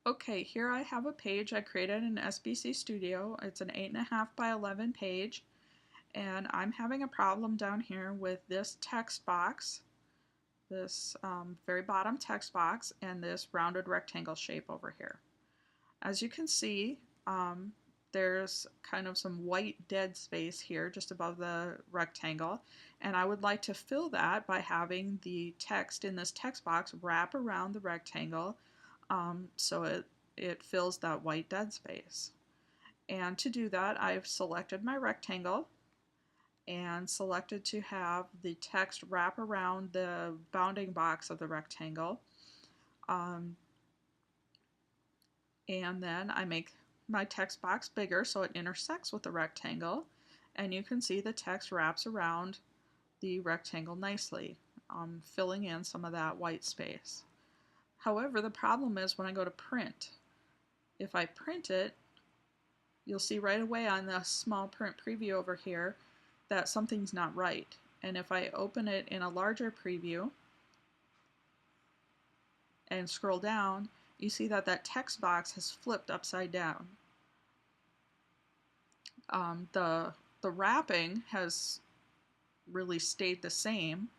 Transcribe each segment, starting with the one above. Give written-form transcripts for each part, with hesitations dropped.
Okay, here I have a page I created in sbcStudio. It's an 8.5 by 11 page, and I'm having a problem down here with this text box, this very bottom text box, and this rounded rectangle shape over here. As you can see, there's kind of some white dead space here just above the rectangle, and I would like to fill that by having the text in this text box wrap around the rectangle so it fills that white dead space. And to do that, I've selected my rectangle and selected to have the text wrap around the bounding box of the rectangle. And then I make my text box bigger so it intersects with the rectangle, and you can see the text wraps around the rectangle nicely, filling in some of that white space. However, the problem is when I go to print. If I print it, you'll see right away on the small print preview over here that something's not right. And if I open it in a larger preview and scroll down, you see that that text box has flipped upside down. The wrapping has really stayed the same,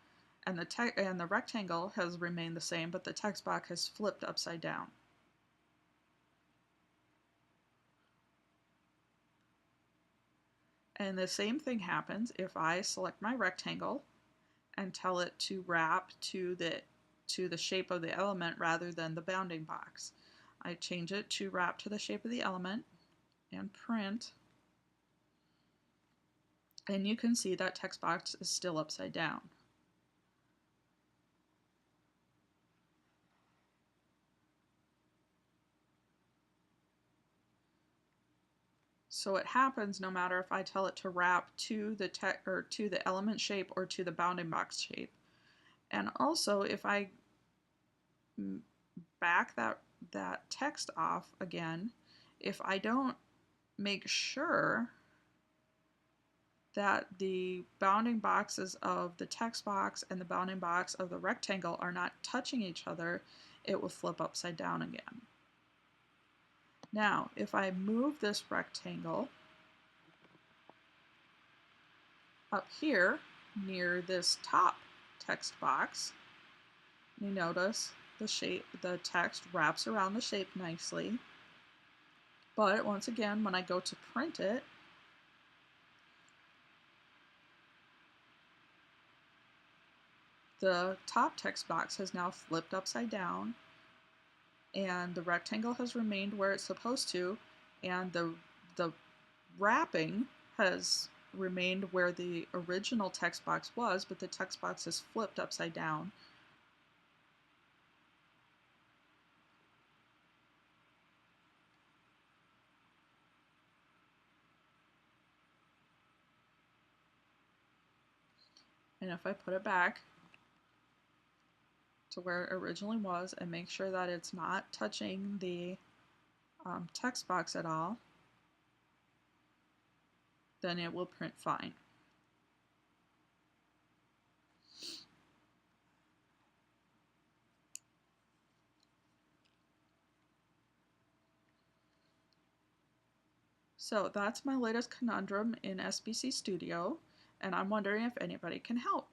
and the rectangle has remained the same, but the text box has flipped upside down. And the same thing happens if I select my rectangle and tell it to wrap to the shape of the element rather than the bounding box. I change it to wrap to the shape of the element and print, and you can see that text box is still upside down. So it happens no matter if I tell it to wrap to the element shape or to the bounding box shape. And also, if I back that text off again, if I don't make sure that the bounding boxes of the text box and the bounding box of the rectangle are not touching each other, it will flip upside down again. Now, if I move this rectangle up here near this top text box, you notice the text wraps around the shape nicely. But once again, when I go to print it, the top text box has now flipped upside down, and the rectangle has remained where it's supposed to, and the wrapping has remained where the original text box was, but the text box has flipped upside down. And if I put it back to where it originally was and make sure that it's not touching the text box at all, then it will print fine. So that's my latest conundrum in sbcStudio, and I'm wondering if anybody can help.